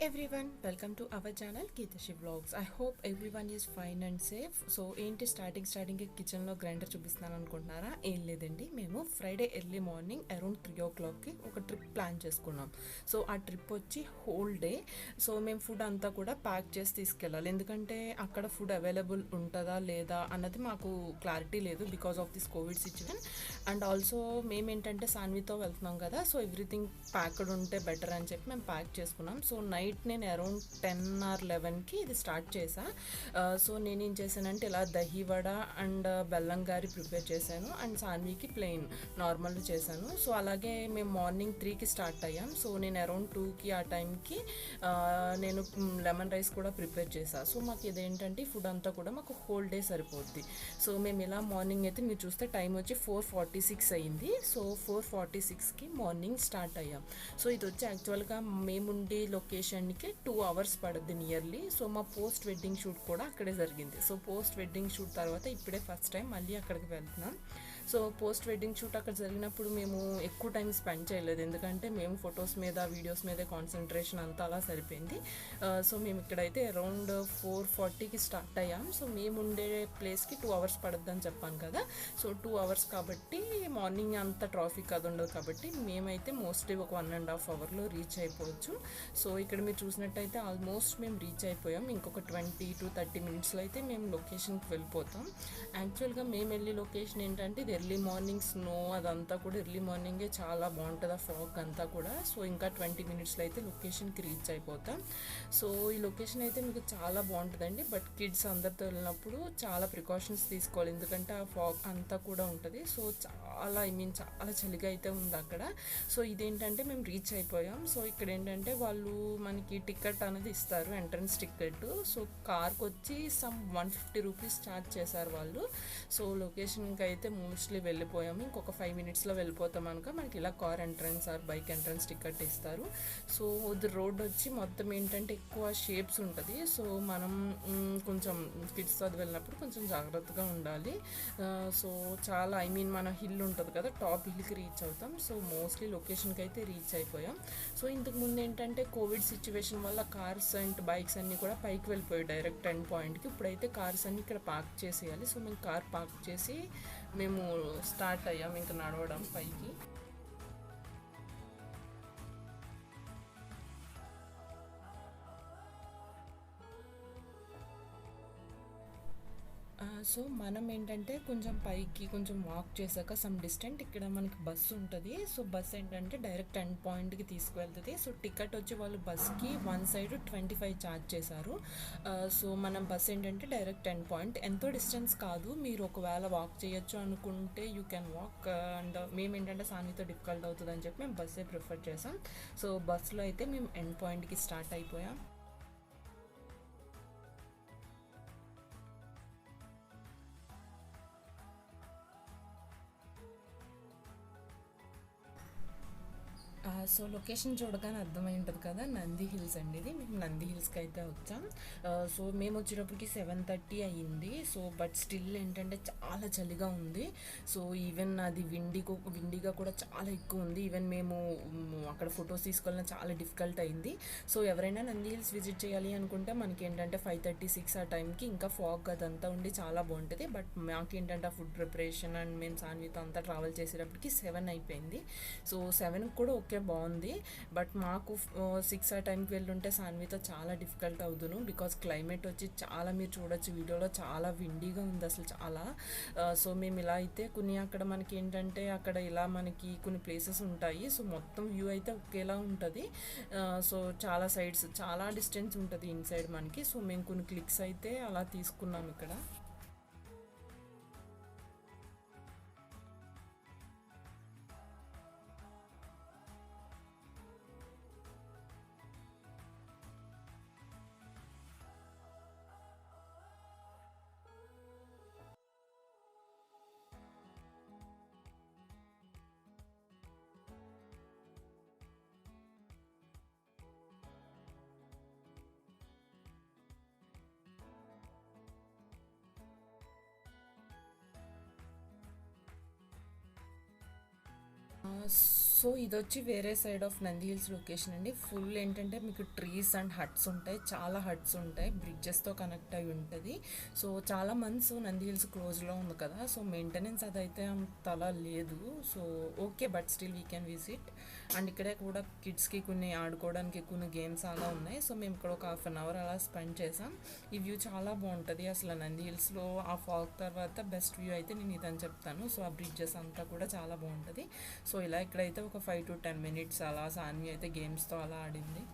everyone, welcome to our channel Keetashi Vlogs. I hope everyone is fine and safe. So ఏంటి starting కిచెన్లో grinder చూపిస్తున్నాను అనుకుంటున్నారా? ఏం లేదండి, మేము ఫ్రైడే ఎర్లీ మార్నింగ్ అరౌండ్ 3 o'clockకి ఒక ట్రిప్ ప్లాన్ చేసుకున్నాం. సో ఆ ట్రిప్ వచ్చి హోల్ డే. సో మేము ఫుడ్ అంతా కూడా ప్యాక్ చేసి తీసుకెళ్ళాలి, ఎందుకంటే అక్కడ ఫుడ్ అవైలబుల్ ఉంటుందా లేదా అన్నది మాకు క్లారిటీ లేదు because of this Covid situation. And also మేమేంటంటే సాన్వితో వెళ్తున్నాం కదా, సో ఎవ్రీథింగ్ ప్యాక్డ్ ఉంటే బెటర్ అని చెప్పి మేము ప్యాక్ చేసుకున్నాం. సో నైట్ నేను అరౌండ్ 10 or 11కి ఇది స్టార్ట్ చేశా. సో నేనేం చేశానంటే ఇలా దహివడ అండ్ బెల్లం గారి ప్రిపేర్ చేశాను అండ్ సాన్వికి ప్లెయిన్ నార్మల్ చేశాను. సో అలాగే మేము మార్నింగ్ 3కి స్టార్ట్ అయ్యాం. సో నేను అరౌండ్ 2కి ఆ టైంకి నేను లెమన్ రైస్ కూడా ప్రిపేర్ చేశాను. సో మాకు ఇదేంటంటే ఫుడ్ అంతా కూడా మాకు హోల్ డే సరిపోద్ది. సో మేము ఇలా మార్నింగ్ అయితే మీరు చూస్తే టైం వచ్చి 4:46 అయ్యింది. సో 4:46కి మార్నింగ్ స్టార్ట్ అయ్యాం. సో ఇది వచ్చి యాక్చువల్గా మేముండి లొకేషన్కి 2 hours పడుద్ది నియర్లీ. సో మా పోస్ట్ వెడ్డింగ్ షూట్ కూడా అక్కడే జరిగింది. సో పోస్ట్ వెడ్డింగ్ షూట్ తర్వాత ఇప్పుడే ఫస్ట్ టైం మళ్ళీ అక్కడికి వెళ్తున్నాం. సో పోస్ట్ వెడ్డింగ్ షూట్ అక్కడ జరిగినప్పుడు మేము ఎక్కువ టైం స్పెండ్ చేయలేదు, ఎందుకంటే మేము ఫొటోస్ మీద వీడియోస్ మీదే కాన్సన్ట్రేషన్ అంతా అలా సరిపోయింది. సో మేము ఇక్కడైతే అరౌండ్ 4:40కి స్టార్ట్ అయ్యాం. సో మేము ఉండే ప్లేస్కి 2 hours పడుద్దని చెప్పాను కదా. సో 2 hours కాబట్టి మార్నింగ్ అంత ట్రాఫిక్ అది ఉండదు కాబట్టి మేమైతే మోస్ట్లీ ఒక 1.5 hourలో రీచ్ అయిపోవచ్చు. సో ఇక్కడ మీరు చూసినట్టయితే ఆల్మోస్ట్ మేము రీచ్ అయిపోయాం. ఇంకొక 20 to 30 minutesలో అయితే మేము లొకేషన్కి వెళ్ళిపోతాం. యాక్చువల్గా మేము వెళ్ళే లొకేషన్ ఏంటంటే ఇది ఎర్లీ మార్నింగ్ స్నో అదంతా కూడా ఎర్లీ మార్నింగే చాలా బాగుంటుంది ఆ ఫాగ్ అంతా కూడా. సో ఇంకా 20 minutesలో అయితే లొకేషన్కి రీచ్ అయిపోతాం. సో ఈ లొకేషన్ అయితే మీకు చాలా బాగుంటుందండి, బట్ కిడ్స్ అందరితో వెళ్ళినప్పుడు చాలా ప్రికాషన్స్ తీసుకోవాలి, ఎందుకంటే ఆ ఫాగ్ అంతా కూడా ఉంటుంది. సో చాలా చాలా చలిగా అయితే ఉంది అక్కడ. సో ఇదేంటంటే మేము రీచ్ అయిపోయాం. సో ఇక్కడ ఏంటంటే వాళ్ళు మనకి టికెట్ అనేది ఇస్తారు, ఎంట్రన్స్ టికెట్. సో కార్కి వచ్చి సమ్ 150 రూపీస్ ఛార్జ్ చేశారు వాళ్ళు. సో లొకేషన్కి అయితే మోస్ట్లీ వెళ్ళిపోయాము. ఇంకొక 5 minutesలో వెళ్ళిపోతాం అనుక మనకి ఇలా car entrance or bike entrance ticket ఇస్తారు. సో ఇది రోడ్ వచ్చి మొత్తం ఏంటంటే ఎక్కువ షేప్స్ ఉంటుంది. సో మనం కొంచెం కిడ్స్ అది వెళ్ళినప్పుడు కొంచెం జాగ్రత్తగా ఉండాలి. సో చాలా మన హిల్ ఉంటుంది కదా, టాప్ హిల్కి రీచ్ అవుతాం. సో మోస్ట్లీ లొకేషన్కి అయితే రీచ్ అయిపోయాం. సో ఇంతకు ముందు ఏంటంటే కోవిడ్ సిచ్యువేషన్ వల్ల కార్స్ అండ్ బైక్స్ అన్నీ కూడా పైకి వెళ్ళిపోయాయి డైరెక్ట్ ఎండ్ పాయింట్కి. ఇప్పుడైతే కార్స్ అన్నీ ఇక్కడ పార్క్ చేసేయాలి. సో మేము కార్ పార్క్ చేసి మేము స్టార్ట్ అయ్యాం ఇంకా నడవడం పైకి. సో మనం ఏంటంటే కొంచెం పైకి కొంచెం వాక్ చేశాక సమ్ డిస్టెంట్ ఇక్కడ మనకి బస్సు ఉంటుంది. సో బస్ ఏంటంటే డైరెక్ట్ ఎండ్ పాయింట్కి తీసుకువెళ్తుంది. సో టికెట్ వచ్చి వాళ్ళు బస్కి 1 side 25 ఛార్జ్ చేశారు. సో మనం బస్ ఏంటంటే డైరెక్ట్ ఎండ్ పాయింట్, ఎంతో డిస్టెన్స్ కాదు, మీరు ఒకవేళ వాక్ చేయొచ్చు అనుకుంటే యూ క్యాన్ వాక్. అండ్ మేము ఏంటంటే సాన్వితో డిఫికల్ట్ అవుతుంది అని చెప్పి మేము బస్సే ప్రిఫర్ చేసాం. సో బస్సులో అయితే మేము ఎండ్ పాయింట్కి స్టార్ట్ అయిపోయాం. సో లొకేషన్ చూడగానే అర్థమై ఉంటుంది కదా, నంది హిల్స్ అండి ఇది. మేము నంది హిల్స్కి అయితే వచ్చాం. సో మేము వచ్చేటప్పటికి 7:30 అయ్యింది. సో బట్ స్టిల్ ఏంటంటే చాలా చలిగా ఉంది. సో ఈవెన్ అది విండీగా కూడా చాలా ఎక్కువ ఉంది. ఈవెన్ మేము అక్కడ ఫొటోస్ తీసుకోవాలన్నా చాలా డిఫికల్ట్ అయింది. సో ఎవరైనా నంది హిల్స్ విజిట్ చేయాలి అనుకుంటే మనకి ఏంటంటే 5:36 ఆ టైంకి ఇంకా ఫాగ్ అదంతా ఉండి చాలా బాగుంటుంది. బట్ మాకేంటంటే ఆ ఫుడ్ ప్రిపరేషన్ అండ్ మేము సాన్వితో అంతా ట్రావెల్ చేసేటప్పటికి 7 అయిపోయింది. సో 7 కూడా ఓకే బాగుంది, బట్ మాకు 6 ఆ టైంకి వెళ్ళుంటే సాన్వితో చాలా డిఫికల్ట్ అవుదును. బికాస్ క్లైమేట్ వచ్చి చాలా మీరు చూడొచ్చు వీడియోలో చాలా విండీగా ఉంది అసలు చాలా. సో మేము ఇలా అయితే అక్కడ మనకి ఏంటంటే అక్కడ ఇలా మనకి కొన్ని ప్లేసెస్ ఉంటాయి. సో మొత్తం వ్యూ అయితే ఒకేలా ఉంటుంది. సో చాలా సైడ్స్ చాలా డిస్టెన్స్ ఉంటుంది ఇన్సైడ్ మనకి. సో మేము కొన్ని క్లిక్స్ అయితే అలా తీసుకున్నాం ఇక్కడ. సో ఇదొచ్చి వేరే side of Nandi hills location అండి. ఫుల్ ఏంటంటే మీకు ట్రీస్ అండ్ హట్స్ ఉంటాయి, చాలా హట్స్ ఉంటాయి, బ్రిడ్జెస్తో కనెక్ట్ అయి ఉంటుంది. సో చాలా మంత్స్ నంది హిల్స్ క్లోజ్లో ఉంది కదా, సో మెయింటెనెన్స్ అదైతే అంతలా లేదు. So okay, but still we can visit. And ఇక్కడే కూడా కిడ్స్కి కొన్ని ఆడుకోవడానికి కొన్ని గేమ్స్ అలా ఉన్నాయి. సో మేము ఇక్కడ ఒక ½ అవర్ అలా స్పెండ్ చేసాం. ఈ వ్యూ చాలా బాగుంటుంది అసలు. నంది హిల్స్లో ఆ ఫాగ్ తర్వాత బెస్ట్ వ్యూ అయితే నేను ఇదని చెప్తాను. సో ఆ బ్రిడ్జెస్ అంతా కూడా చాలా బాగుంటుంది. సో ఇలా ఇక్కడైతే ఒక 5 to 10 minutes అలా సాన్వి అయితే గేమ్స్తో అలా ఆడింది.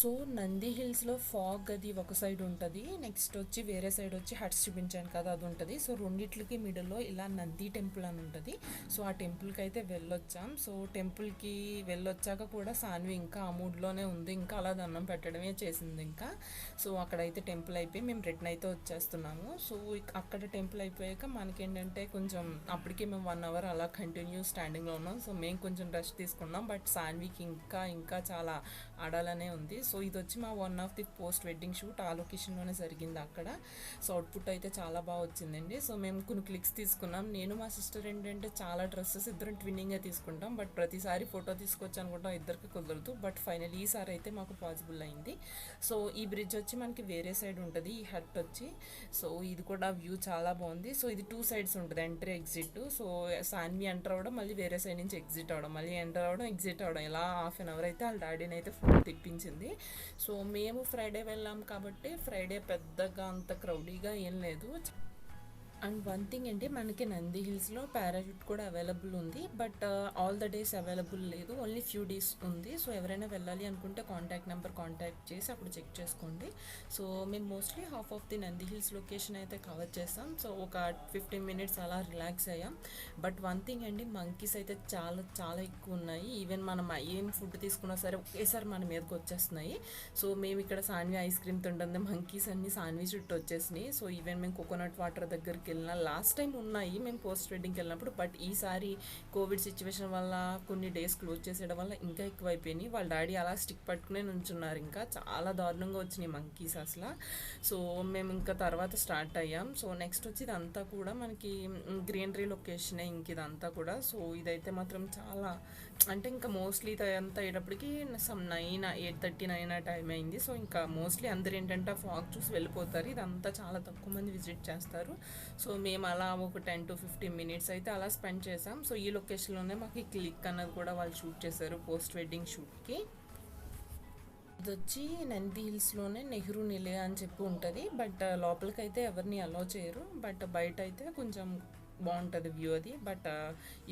సో నంది హిల్స్లో ఫాగ్ అది ఒక సైడ్ ఉంటుంది, నెక్స్ట్ వచ్చి వేరే సైడ్ వచ్చి హట్స్ చూపించాను కదా అది ఉంటుంది. సో రెండిట్లకి మిడిల్లో ఇలా నంది టెంపుల్ అని ఉంటుంది. సో ఆ టెంపుల్కి అయితే వెళ్ళొచ్చాం. సో టెంపుల్కి వెళ్ళొచ్చాక కూడా సాన్వి ఇంకా ఆ మూడ్లోనే ఉంది, ఇంకా అలా దండం పెట్టడమే చేసింది ఇంకా. సో అక్కడైతే టెంపుల్ అయిపోయి మేము రిటర్న్ అయితే వచ్చేస్తున్నాము. సో అక్కడ టెంపుల్ అయిపోయాక మనకేంటంటే కొంచెం అప్పటికే మేము 1 hour అలా కంటిన్యూ స్టాండింగ్లో ఉన్నాం. సో మేము కొంచెం రెస్ట్ తీసుకున్నాం, బట్ సాన్వికి ఇంకా ఇంకా చాలా ఆడాలనే ఉంది. సో ఇది వచ్చి మా one of the post wedding shoot ఆ లొకేషన్లోనే జరిగింది అక్కడ. సో అవుట్పుట్ అయితే చాలా బాగా వచ్చిందండి. సో మేము కొన్ని క్లిక్స్ తీసుకున్నాం. నేను మా సిస్టర్ ఏంటంటే చాలా డ్రెస్సెస్ ఇద్దరం ట్విన్నింగ్గా తీసుకుంటాం, బట్ ప్రతిసారి ఫోటో తీసుకొచ్చి అనుకుంటాం, ఇద్దరికి కుదరదు. బట్ ఫైనల్ ఈసారి అయితే మాకు పాసిబుల్ అయింది. సో ఈ బ్రిడ్జ్ వచ్చి మనకి వేరే సైడ్ ఉంటుంది, ఈ హట్ వచ్చి. సో ఇది కూడా వ్యూ చాలా బాగుంది. సో ఇది 2 sides ఉంటుంది, ఎంట్రీ ఎగ్జిట్. సో సాన్వి ఎంటర్ అవ్వడం, మళ్ళీ వేరే సైడ్ నుంచి ఎగ్జిట్ అవ్వడం, మళ్ళీ ఎంటర్ అవ్వడం, ఎగ్జిట్ అవ్వడం, ఇలా ½ hour అయితే వాళ్ళ డాడీని అయితే ఫుల్ తిప్పించింది. సో మేము ఫ్రైడే వెళ్ళాం కాబట్టి ఫ్రైడే పెద్దగా అంత క్రౌడీగా ఏం లేదు. అండ్ వన్ థింగ్ అంటే మనకి నంది హిల్స్లో పారాషూట్ కూడా అవైలబుల్ ఉంది, but all the days available లేదు, ఓన్లీ ఫ్యూ డేస్ ఉంది. సో ఎవరైనా వెళ్ళాలి అనుకుంటే కాంటాక్ట్ నెంబర్ కాంటాక్ట్ చేసి అప్పుడు చెక్ చేసుకోండి. సో మేము mostly half of the Nandi hills location అయితే కవర్ చేస్తాం. సో ఒక 15 minutes అలా రిలాక్స్ అయ్యాం. బట్ వన్ థింగ్ అండి, మంకీస్ అయితే చాలా చాలా ఎక్కువ ఉన్నాయి. ఈవెన్ మనం ఏం ఫుడ్ తీసుకున్నా సరే ఒకేసారి మన మీదకి వచ్చేస్తున్నాయి. సో మేము ఇక్కడ సాన్వి ఐస్ క్రీమ్ తింటుంది, మంకీస్ అన్ని సాన్వి చుట్టూ వచ్చేసినాయి. సో ఈవెన్ మేము కోకోనట్ వాటర్ దగ్గరికి వెళ్ళిన లాస్ట్ టైం ఉన్నాయి మేము పోస్ట్ వెడ్డింగ్కి వెళ్ళినప్పుడు, బట్ ఈసారి కోవిడ్ సిచ్యువేషన్ వల్ల కొన్ని డేస్ క్లోజ్ చేసేయడం వల్ల ఇంకా ఎక్కువైపోయినాయి. వాళ్ళ డాడీ అలా స్టిక్ పట్టుకునే నుంచున్నారు, ఇంకా చాలా దారుణంగా వచ్చినాయి మంకీస్ అసలు. సో మేము ఇంకా తర్వాత స్టార్ట్ అయ్యాం. సో నెక్స్ట్ వచ్చి ఇదంతా కూడా మనకి గ్రీనరీ లొకేషనే ఇంక ఇదంతా కూడా. సో ఇదైతే మాత్రం చాలా అంటే ఇంకా మోస్ట్లీ అంతా అయ్యేటప్పటికి సమ్ 8:39 టైం అయింది. సో ఇంకా మోస్ట్లీ అందరు ఏంటంటే ఫాగ్ చూసి వెళ్ళిపోతారు, ఇదంతా చాలా తక్కువ మంది విజిట్ చేస్తారు. సో మేము అలా ఒక 10 to 15 minutes అయితే అలా స్పెండ్ చేసాం. సో ఈ లొకేషన్లోనే మాకు ఈ క్లిక్ అన్నది కూడా వాళ్ళు షూట్ చేశారు పోస్ట్ వెడ్డింగ్ షూట్కి. ఇది వచ్చి నంది హిల్స్లోనే నెహ్రూ నిలయ అని చెప్పి ఉంటుంది, బట్ లోపలికైతే ఎవరిని అలో చేయరు, బట్ బయట అయితే కొంచెం బాగుంటుంది వ్యూ అది. బట్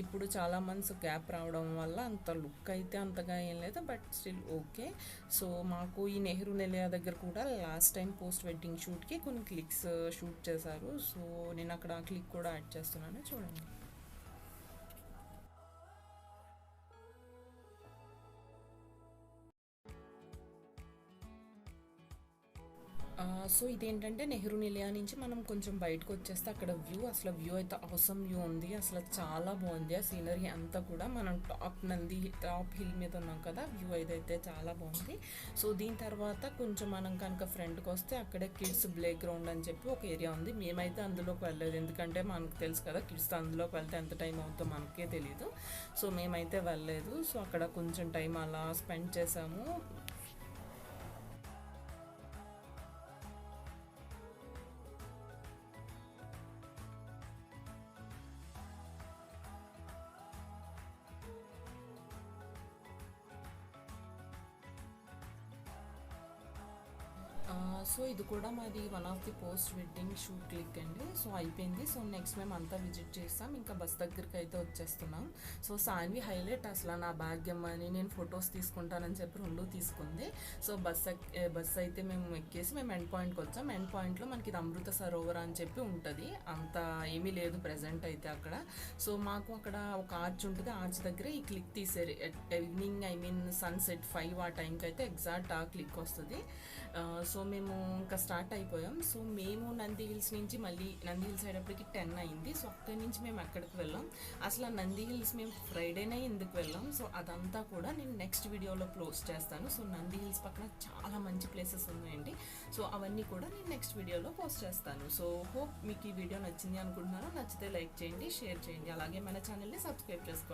ఇప్పుడు చాలా మంత్స్ గ్యాప్ రావడం వల్ల అంత లుక్ అయితే అంతగా ఏం లేదు, బట్ స్టిల్ ఓకే. సో మాకు ఈ నెహ్రూ నిలయ దగ్గర కూడా లాస్ట్ టైం పోస్ట్ వెడ్డింగ్ షూట్కి కొన్ని క్లిక్స్ షూట్ చేశారు. సో నేను అక్కడ క్లిక్ కూడా యాడ్ చేస్తున్నాను, చూడండి. సో ఇదేంటంటే నెహ్రూ నిలయ నుంచి మనం కొంచెం బయటకు వచ్చేస్తే అక్కడ వ్యూ, అసలు వ్యూ అయితే అవసరం వ్యూ ఉంది, అసలు చాలా బాగుంది ఆ సీనరీ అంతా కూడా. మనం టాప్ హిల్ మీద ఉన్నాం కదా, వ్యూ అయితే చాలా బాగుంది. సో దీని తర్వాత కొంచెం మనం కనుక ఫ్రంట్కి వస్తే అక్కడే కిడ్స్ ప్లే గ్రౌండ్ అని చెప్పి ఒక ఏరియా ఉంది. మేమైతే అందులోకి వెళ్ళలేదు, ఎందుకంటే మనకు తెలుసు కదా కిడ్స్ అందులోకి వెళ్తే ఎంత టైం అవుతుందో మనకే తెలియదు. సో మేమైతే వెళ్ళలేదు. సో అక్కడ కొంచెం టైం అలా స్పెండ్ చేసాము. సో ఇది కూడా మాది one of the post wedding shoot click అండి. సో అయిపోయింది. సో నెక్స్ట్ మేము అంతా విజిట్ చేస్తాం, ఇంకా బస్ దగ్గరికి అయితే వచ్చేస్తున్నాం. సో సాన్వి హైలైట్ అసలు నా భాగ్యం అని నేను ఫొటోస్ తీసుకుంటానని చెప్పి 2 తీసుకుంది. సో బస్ అయితే మేము ఎక్కేసి మేము ఎండ్ పాయింట్కి వచ్చాం. ఎండ్ పాయింట్లో మనకి ఇది అమృత సరోవర్ అని చెప్పి ఉంటుంది, అంత ఏమీ లేదు ప్రజెంట్ అయితే అక్కడ. సో మాకు అక్కడ ఒక ఆర్చ్ ఉంటుంది, ఆర్చ్ దగ్గర ఈ క్లిక్ తీసారు. ఈవినింగ్ సన్సెట్ 5 ఆ టైంకి అయితే ఎగ్జాక్ట్ ఆ క్లిక్ వస్తుంది. సో మేము ఇంకా స్టార్ట్ అయిపోయాం. సో మేము నంది హిల్స్ నుంచి మళ్ళీ నంది హిల్స్ అయ్యేటప్పటికి 10 అయింది. సో అక్కడి నుంచి మేము ఎక్కడికి వెళ్ళాం, అసలు ఆ నంది హిల్స్ మేము ఫ్రైడేనే ఎందుకు వెళ్ళాం, సో అదంతా కూడా నేను నెక్స్ట్ వీడియోలో పోస్ట్ చేస్తాను. సో నంది హిల్స్ పక్కన చాలా మంచి ప్లేసెస్ ఉన్నాయండి. సో అవన్నీ కూడా నేను నెక్స్ట్ వీడియోలో పోస్ట్ చేస్తాను. సో హోప్ మీకు ఈ వీడియో నచ్చింది అనుకుంటున్నాను. నచ్చితే లైక్ చేయండి, షేర్ చేయండి, అలాగే మన ఛానల్ని సబ్స్క్రైబ్ చేసుకోండి.